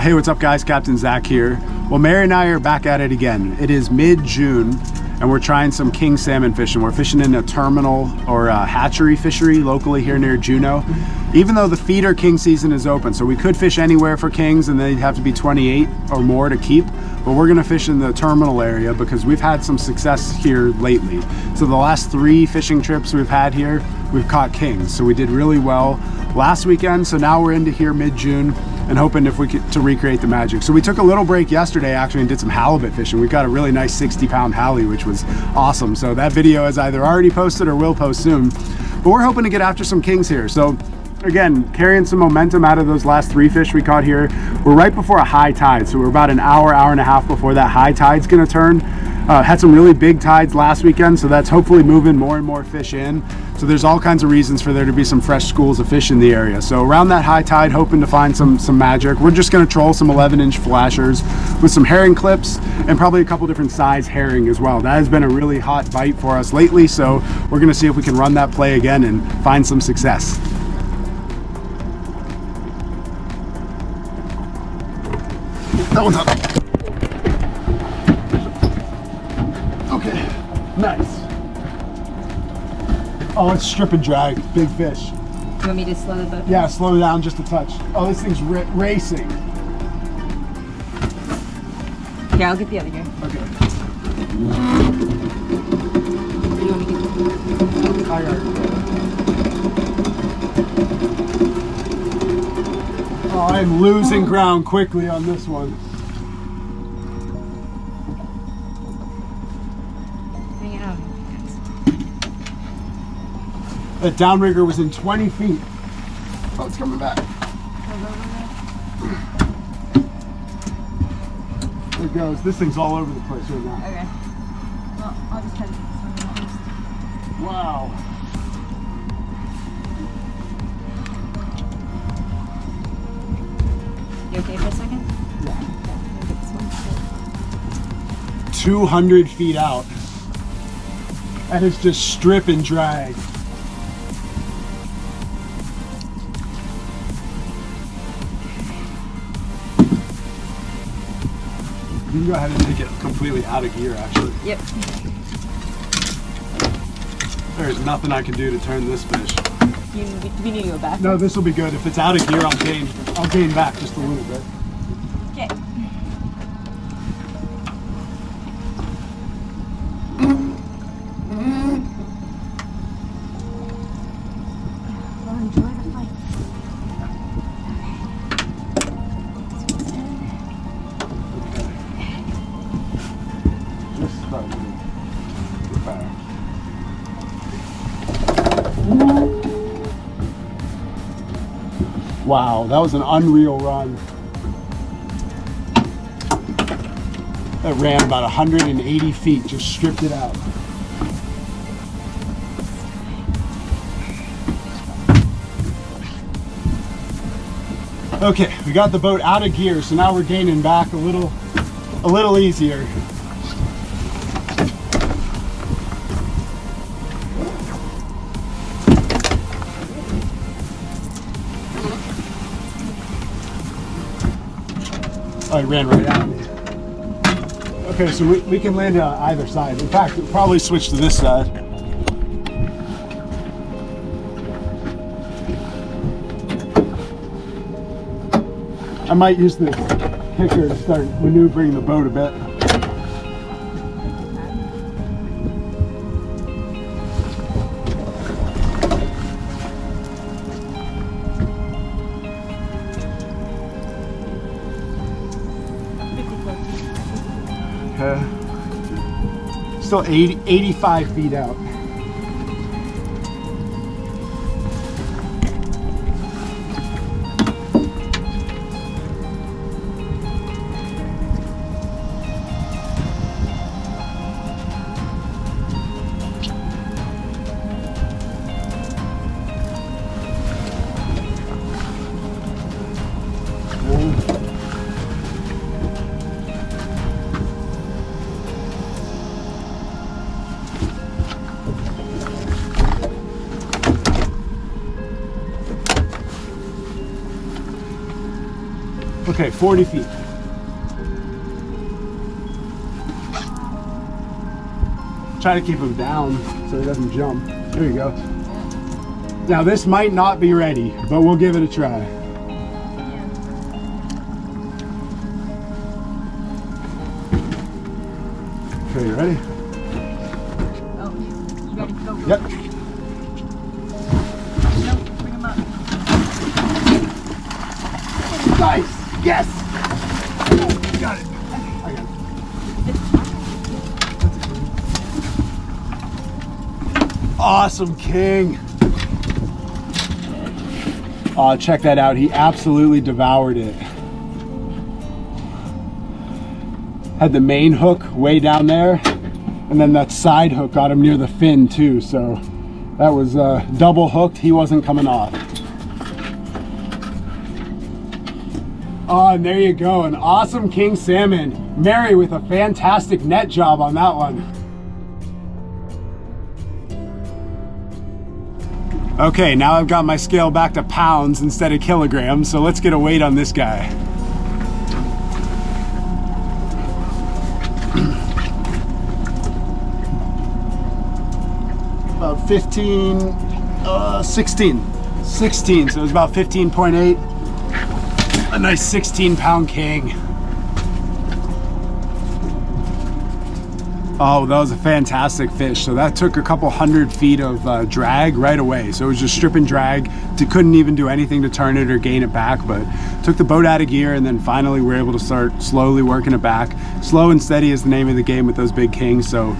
Hey, what's up guys? Captain Zach here. Well, Mary and I are back at it again. It is mid-June and we're trying some king salmon fishing. We're fishing in a terminal or a hatchery fishery locally here near Juneau. Even though the feeder king season is open, so we could fish anywhere for kings and they'd have to be 28 or more to keep, but we're gonna fish in the terminal area because we've had some success here lately. So the last 3 fishing trips we've had here, we've caught kings. So we did really well last weekend, so now we're into here mid-June and hoping if we could to recreate the magic. So we took a little break yesterday actually and did some halibut fishing. We got a really nice 60-pound halie, which was awesome. So that video is either already posted or will post soon. But we're hoping to get after some kings here. So again, carrying some momentum out of those last 3 fish we caught here. We're right before a high tide, so we're about an hour and a half before that high tide's gonna turn. Had some really big tides last weekend, so that's hopefully moving more and more fish in. So there's all kinds of reasons for there to be some fresh schools of fish in the area. So around that high tide, hoping to find some magic. We're just gonna troll some 11-inch flashers with some herring clips and probably a couple different size herring as well. That has been a really hot bite for us lately, so we're gonna see if we can run that play again and find some success. That one's up. Okay, nice. Oh, it's strip and drag, big fish. You want me to slow the boat? Yeah, slow it down just a touch. Oh, this thing's racing. Yeah, I'll get the other gear. Okay. What do you want me to do? I got it. Oh, I'm losing ground quickly on this one. Hang it out. That downrigger was in 20 feet. Oh, it's coming back. There it goes. This thing's all over the place right now. Okay. Well, I'll just try to get this one first. Wow. You okay for a second? Yeah. I'll get this one. 200 feet out. And it's just strip and drag. You can go ahead and take it completely out of gear, actually. Yep. There's nothing I can do to turn this fish. Do we need to go back? No, this will be good. If it's out of gear, I'll gain back just a little bit. Okay. Well, enjoy the flight. Just about to get back. Wow, that was an unreal run. That ran about 180 feet, just stripped it out. Okay, we got the boat out of gear, so now we're gaining back a little easier. Oh, it ran right at me. Okay, so we can land on either side. In fact, we'll probably switch to this side. I might use this kicker to start maneuvering the boat a bit. Still 85 feet out. Okay, 40 feet. Try to keep him down so he doesn't jump. There you go. Now this might not be ready, but we'll give it a try. Okay, you ready? Oh, you gotta go. Yep. No, bring him up. Nice! Yes! Got it. I got it. Awesome king. Oh, check that out. He absolutely devoured it. Had the main hook way down there, and then that side hook got him near the fin too. So that was double hooked. He wasn't coming off. Oh, and there you go. An awesome king salmon. Mary with a fantastic net job on that one. Okay, now I've got my scale back to pounds instead of kilograms, so let's get a weight on this guy. About 16, so it was about 15.8. A nice 16-pound king. Oh, that was a fantastic fish. So that took a couple 100 feet of drag right away. So it was just strip and drag. Couldn't even do anything to turn it or gain it back, but took the boat out of gear, and then finally we were able to start slowly working it back. Slow and steady is the name of the game with those big kings. So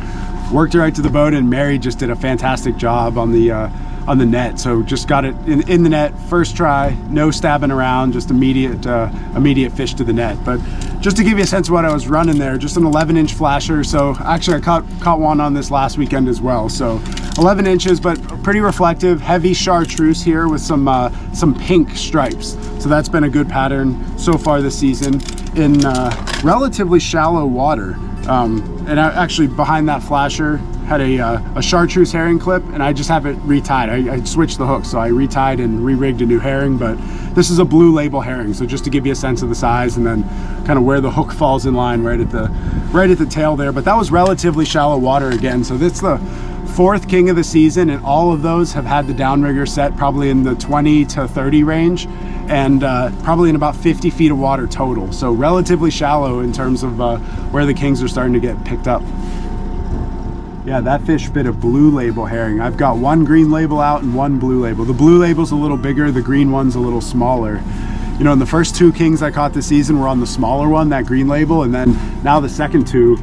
worked it right to the boat, and Mary just did a fantastic job on the net. So just got it in the net first try, no stabbing around, just immediate fish to the net. But just to give you a sense of what I was running there, just an 11-inch flasher. So actually I caught one on this last weekend as well. So 11 inches, but pretty reflective, heavy chartreuse here with some pink stripes. So that's been a good pattern so far this season in relatively shallow water. And actually behind that flasher had a chartreuse herring clip, and I just have it retied. I switched the hook, so I retied and re-rigged a new herring, but this is a blue label herring. So just to give you a sense of the size and then kind of where the hook falls in line right at the tail there. But that was relatively shallow water again. So that's the fourth king of the season, and all of those have had the downrigger set probably in the 20 to 30 range, and probably in about 50 feet of water total. So relatively shallow in terms of where the kings are starting to get picked up. Yeah, that fish bit a blue label herring. I've got one green label out and one blue label. The blue label's a little bigger, the green one's a little smaller. You know, in the first two kings I caught this season were on the smaller one, that green label, and then now the second two,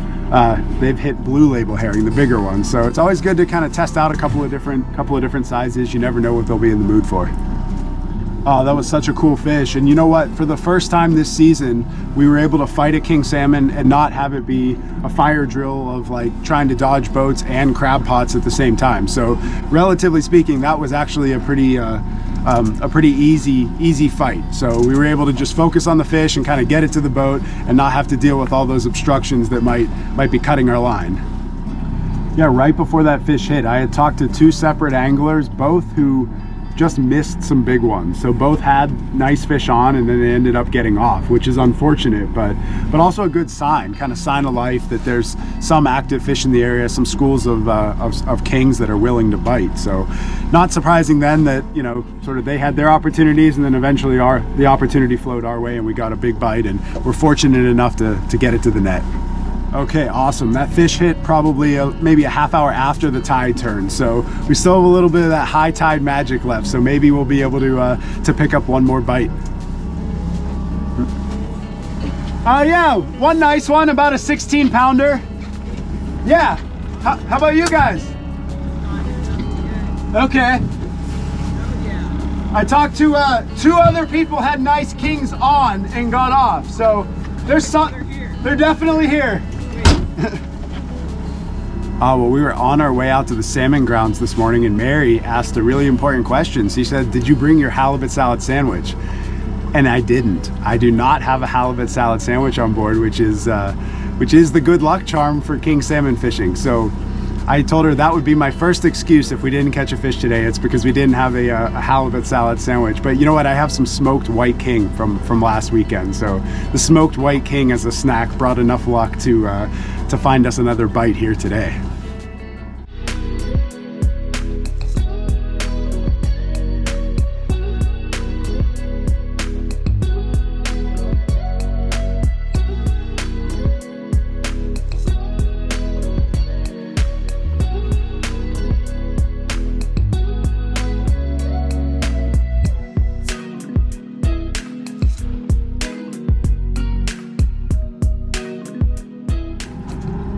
they've hit blue label herring, the bigger one. So it's always good to kind of test out a couple of different sizes. You never know what they'll be in the mood for. Oh, that was such a cool fish. And you know what? For the first time this season, we were able to fight a king salmon and not have it be a fire drill of like trying to dodge boats and crab pots at the same time. So relatively speaking, that was actually a pretty easy fight. So we were able to just focus on the fish and kind of get it to the boat and not have to deal with all those obstructions that might be cutting our line. Yeah, right before that fish hit, I had talked to two separate anglers, both who just missed some big ones. So both had nice fish on, and then they ended up getting off, which is unfortunate, but also a good sign, kind of sign of life that there's some active fish in the area, some schools of kings that are willing to bite. So not surprising then that, you know, sort of they had their opportunities, and then eventually the opportunity flowed our way and we got a big bite, and we're fortunate enough to get it to the net. Okay, awesome. That fish hit probably maybe a half hour after the tide turned, so we still have a little bit of that high tide magic left, so maybe we'll be able to pick up one more bite. Yeah, one nice one, about a 16-pounder. Yeah, how about you guys? Okay. I talked to two other people, had nice kings on and got off, so there's some, they're definitely here. Well, we were on our way out to the salmon grounds this morning, and Mary asked a really important question. She said, did you bring your halibut salad sandwich? And I didn't. I do not have a halibut salad sandwich on board, which is the good luck charm for king salmon fishing. So I told her that would be my first excuse if we didn't catch a fish today. It's because we didn't have a halibut salad sandwich. But you know what? I have some smoked white king from last weekend. So the smoked white king as a snack brought enough luck to find us another bite here today.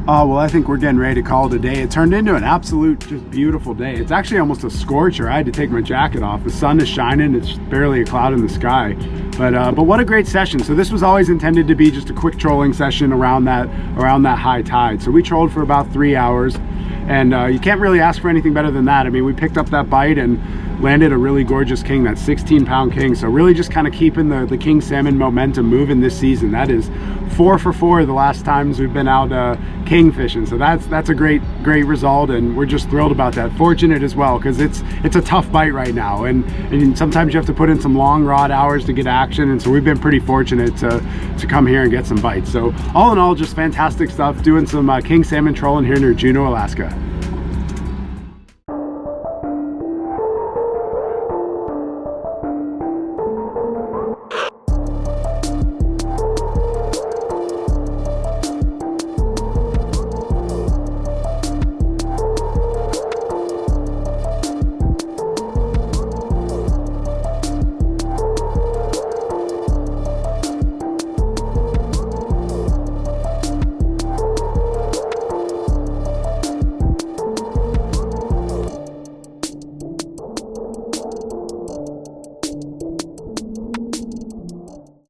Oh, well, I think we're getting ready to call it a day. It turned into an absolute just beautiful day. It's actually almost a scorcher. I had to take my jacket off. The sun is shining. It's barely a cloud in the sky. But what a great session. So this was always intended to be just a quick trolling session around that high tide. So we trolled for about 3 hours, and you can't really ask for anything better than that. I mean, we picked up that bite and landed a really gorgeous king, that 16-pound king. So really just kind of keeping the king salmon momentum moving this season. That is 4 for 4 the last times we've been out king fishing. So that's a great result, and we're just thrilled about that. Fortunate as well, because it's a tough bite right now, and sometimes you have to put in some long rod hours to get action, and so we've been pretty fortunate to come here and get some bites. So all in all, just fantastic stuff, doing some king salmon trolling here near Juneau, Alaska.